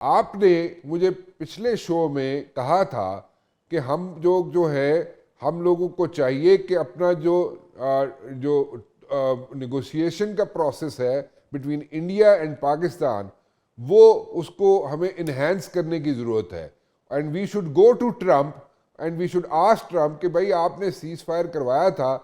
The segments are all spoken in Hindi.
आपने मुझे पिछले शो में कहा था कि हम जो है, हम लोगों को चाहिए कि अपना जो नेगोशिएशन का प्रोसेस है बिटवीन इंडिया एंड पाकिस्तान, वो उसको हमें इन्हेंस करने की ज़रूरत है। And we should go to Trump and we should ask Trump कि भाई आपने सीज फायर करवाया था,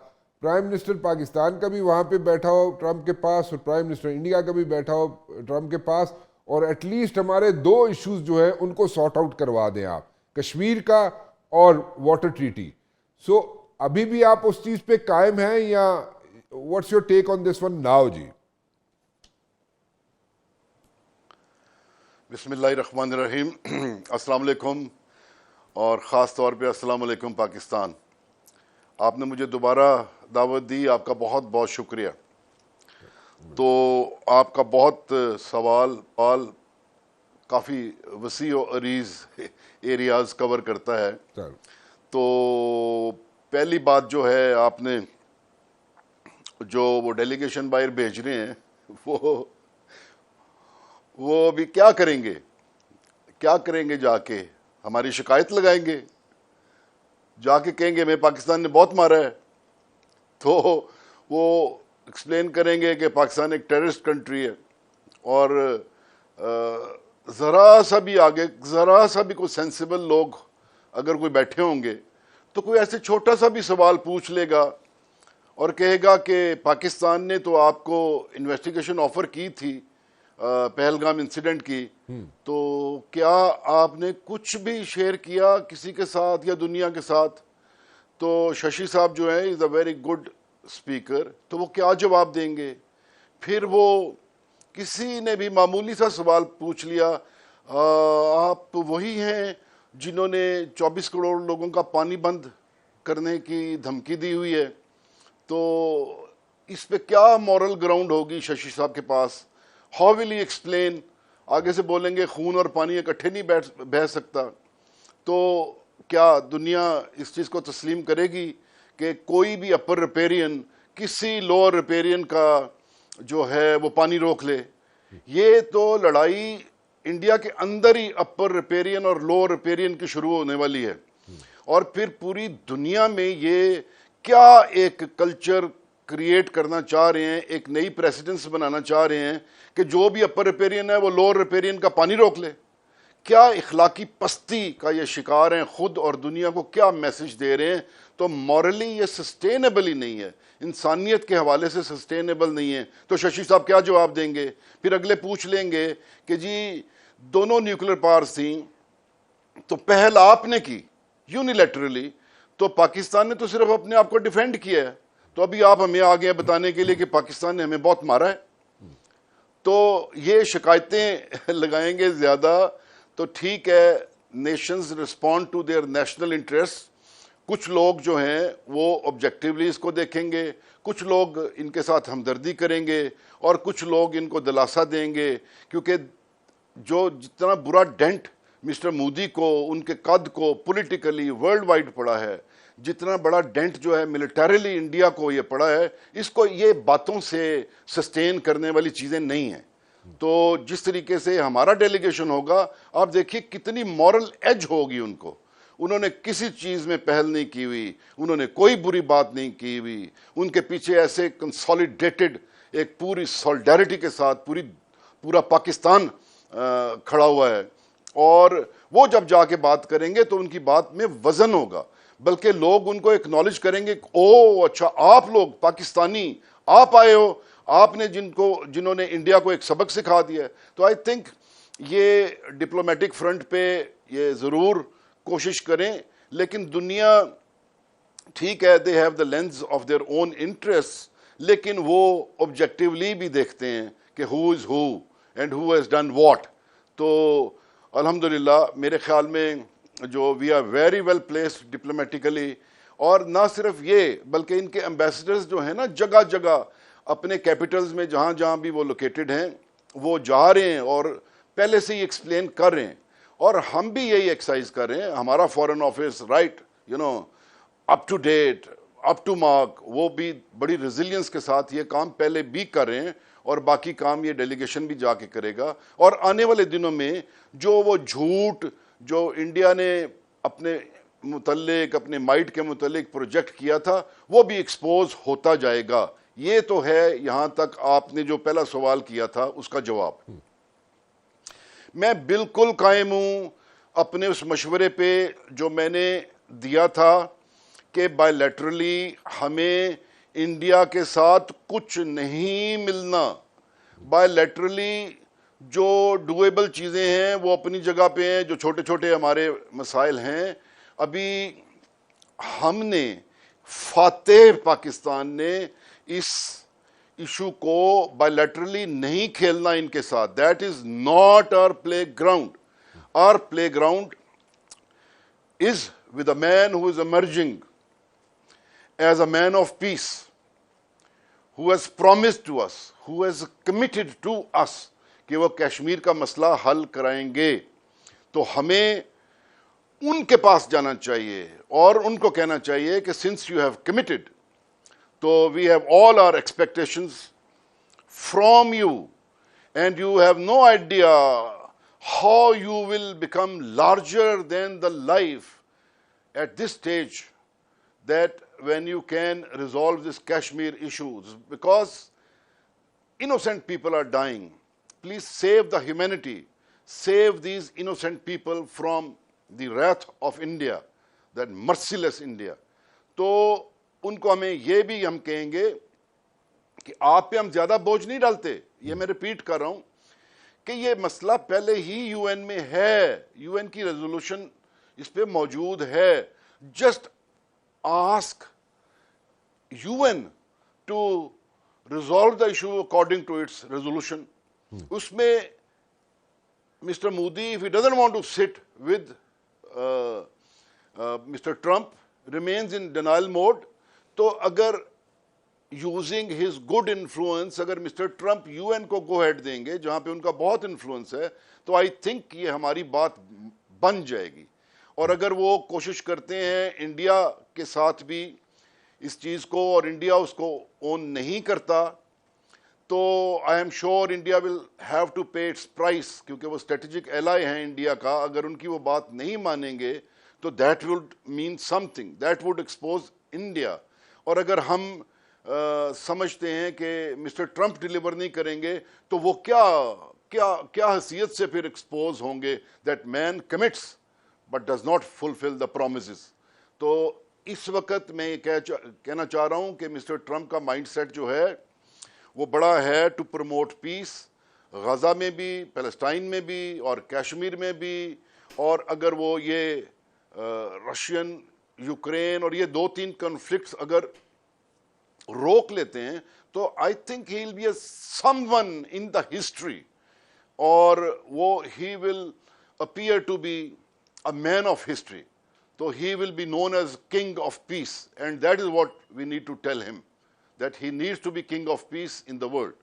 प्राइम मिनिस्टर पाकिस्तान का भी वहाँ पे बैठा हो ट्रम्प के पास और प्राइम मिनिस्टर इंडिया का भी बैठा हो ट्रम्प के पास, और एटलीस्ट हमारे दो इश्यूज जो हैं उनको सॉर्ट आउट करवा दें आप, कश्मीर का और वाटर ट्रीटी। सो अभी भी आप उस चीज पे कायम हैं, या what's your take on this one now जी? बिस्मिल्लाहिर्रहमानिर्रहीम। अस्सलाम वालेकुम, और ख़ास तौर पे अस्सलाम वालेकुम पाकिस्तान। आपने मुझे दोबारा दावत दी, आपका बहुत बहुत शुक्रिया। तो आपका बहुत सवाल काफ़ी वसी और अरीज एरियाज कवर करता है। तो पहली बात जो है, आपने जो वो डेलीगेशन बाहर भेज रहे हैं, वो अभी क्या करेंगे जाके हमारी शिकायत लगाएंगे, जाके कहेंगे हमें पाकिस्तान ने बहुत मारा है। तो वो एक्सप्लेन करेंगे कि पाकिस्तान एक टेररिस्ट कंट्री है, और ज़रा सा भी कोई सेंसिबल लोग अगर कोई बैठे होंगे तो कोई ऐसे छोटा सा भी सवाल पूछ लेगा और कहेगा कि पाकिस्तान ने तो आपको इन्वेस्टिगेशन ऑफर की थी पहलगाम इंसिडेंट की, तो क्या आपने कुछ भी शेयर किया किसी के साथ या दुनिया के साथ? तो शशि साहब जो है is a very good speaker, तो वो क्या जवाब देंगे? फिर वो किसी ने भी मामूली सा सवाल पूछ लिया, आप वही हैं जिन्होंने 24 करोड़ लोगों का पानी बंद करने की धमकी दी हुई है, तो इस पे क्या मॉरल ग्राउंड होगी शशि साहब के पास? How will he explain? आगे से बोलेंगे खून और पानी इकट्ठे नहीं बह सकता। तो क्या दुनिया इस चीज़ को तस्लीम करेगी कि कोई भी अपर रिपेरियन किसी लोअर रिपेरियन का जो है वो पानी रोक ले? ये तो लड़ाई इंडिया के अंदर ही अपर रिपेरियन और लोअर रिपेरियन की शुरू होने वाली है, और फिर पूरी दुनिया में ये क्या एक कल्चर क्रिएट करना चाह रहे हैं, एक नई प्रेसिडेंस बनाना चाह रहे हैं कि जो भी अपर रिपेरियन है वो लोअर रिपेरियन का पानी रोक ले। क्या इखलाकी पस्ती का ये शिकार हैं खुद, और दुनिया को क्या मैसेज दे रहे हैं? तो मॉरली ये सस्टेनेबल ही नहीं है, इंसानियत के हवाले से सस्टेनेबल नहीं है। तो शशि साहब क्या जवाब देंगे? फिर अगले पूछ लेंगे कि जी दोनों न्यूक्लियर पावर्स थी, तो पहल आपने की यूनिलैटरली, तो पाकिस्तान ने तो सिर्फ अपने आप को डिफेंड किया है, तो अभी आप हमें आ गए बताने के लिए कि पाकिस्तान ने हमें बहुत मारा है। तो ये शिकायतें लगाएंगे ज़्यादा तो ठीक है, nations respond to their national interest. कुछ लोग जो हैं वो ऑब्जेक्टिवली इसको देखेंगे, कुछ लोग इनके साथ हमदर्दी करेंगे, और कुछ लोग इनको दिलासा देंगे, क्योंकि जो जितना बुरा डेंट मिस्टर मोदी को, उनके कद को पॉलिटिकली वर्ल्ड वाइड पड़ा है, जितना बड़ा डेंट जो है मिलिटरीली इंडिया को ये पड़ा है, इसको ये बातों से सस्टेन करने वाली चीज़ें नहीं हैं। तो जिस तरीके से हमारा डेलीगेशन होगा, आप देखिए कितनी मॉरल एज होगी उनको। उन्होंने किसी चीज़ में पहल नहीं की हुई, उन्होंने कोई बुरी बात नहीं की हुई, उनके पीछे ऐसे कंसोलिडेटेड एक पूरी सॉलिडारिटी के साथ पूरा पाकिस्तान खड़ा हुआ है, और वो जब जाके बात करेंगे तो उनकी बात में वजन होगा, बल्कि लोग उनको एक्नॉलेज करेंगे, ओ अच्छा आप लोग पाकिस्तानी, आप आए हो, आपने जिन्होंने इंडिया को एक सबक सिखा दिया है। तो आई थिंक ये डिप्लोमेटिक फ्रंट पे ये ज़रूर कोशिश करें, लेकिन दुनिया ठीक है, they have the lens of their own interest, लेकिन वो ऑब्जेक्टिवली भी देखते हैं कि who is who and who has done what. तो अल्हम्दुलिल्लाह मेरे ख्याल में जो we are very well placed diplomatically, और ना सिर्फ ये बल्कि इनके एम्बेसडर्स जो हैं ना, जगह जगह अपने कैपिटल्स में जहाँ जहाँ भी वो लोकेटेड हैं, वो जा रहे हैं और पहले से ही एक्सप्लेन कर रहे हैं, और हम भी यही एक्सरसाइज कर रहे हैं। हमारा foreign office right up to date, up to mark, वो भी बड़ी रेजिलियंस के साथ ये काम पहले भी कर रहे हैं, और बाकी काम ये डेलीगेशन भी जाके करेगा। और आने वाले दिनों में जो वो झूठ जो इंडिया ने अपने मुतल्लिक, अपने माइट के मुतल्लिक प्रोजेक्ट किया था, वो भी एक्सपोज होता जाएगा। ये तो है यहां तक आपने जो पहला सवाल किया था उसका जवाब। मैं बिल्कुल कायम हूं अपने उस मशवरे पे जो मैंने दिया था कि बायलैटरली हमें इंडिया के साथ कुछ नहीं मिलना। बायलैटरली जो डुएबल चीज़ें हैं वो अपनी जगह पे हैं, जो छोटे छोटे हमारे मसाइल हैं। अभी हमने फातेह पाकिस्तान ने इस इशू को बायलैटरली नहीं खेलना इनके साथ। That is not our playground. Our playground is with a man who is emerging as a man of peace, who has promised to us, who has committed to us कि वो कश्मीर का मसला हल कराएंगे। तो हमें उनके पास जाना चाहिए और उनको कहना चाहिए कि सिंस यू हैव कमिटेड, तो we have all our expectations from you and you have no idea how you will become larger than the life at this stage, that when you can resolve this Kashmir issues, because innocent people are dying. Please save the humanity, save these innocent people from the wrath of India, that merciless India. तो उनको हमें ये भी हम कहेंगे कि आप पे हम ज्यादा बोझ नहीं डालते। ये मैं रिपीट कर रहा हूं कि ये मसला पहले ही यूएन में है, यूएन की रेजोल्यूशन इस पे मौजूद है। Just ask UN to resolve the issue according to its resolution. उसमें mister Modi, if he doesn't want to sit with mister Trump, remains in denial mode, तो अगर यूजिंग हिज गुड इन्फ्लुएंस अगर मिस्टर ट्रंप यूएन को गो हेड देंगे जहां पे उनका बहुत इन्फ्लुएंस है, तो आई थिंक ये हमारी बात बन जाएगी। और अगर वो कोशिश करते हैं इंडिया के साथ भी इस चीज को और इंडिया उसको ओन नहीं करता, तो I am sure India will have to pay its price, क्योंकि वो स्ट्रेटेजिक एलाई हैं इंडिया का। अगर उनकी वो बात नहीं मानेंगे तो that would mean something, that would expose India. और अगर हम समझते हैं कि मिस्टर ट्रंप डिलीवर नहीं करेंगे, तो वो क्या क्या क्या हैसियत से फिर एक्सपोज होंगे। That man commits but does not fulfil the promises. तो इस वक्त मैं ये कहना चाह रहा हूं कि मिस्टर ट्रंप का माइंडसेट जो है वो बड़ा है टू प्रमोट पीस, गजा में भी, पैलेस्टाइन में भी और कश्मीर में भी। और अगर वो ये रशियन, यूक्रेन और ये 2-3 कॉन्फ्लिक्ट्स अगर रोक लेते हैं, तो I think he will be someone in the history, और वो he will appear to be a man of history. So he will be known as king of peace, and that is what we need to tell him, that he needs to be king of peace in the world.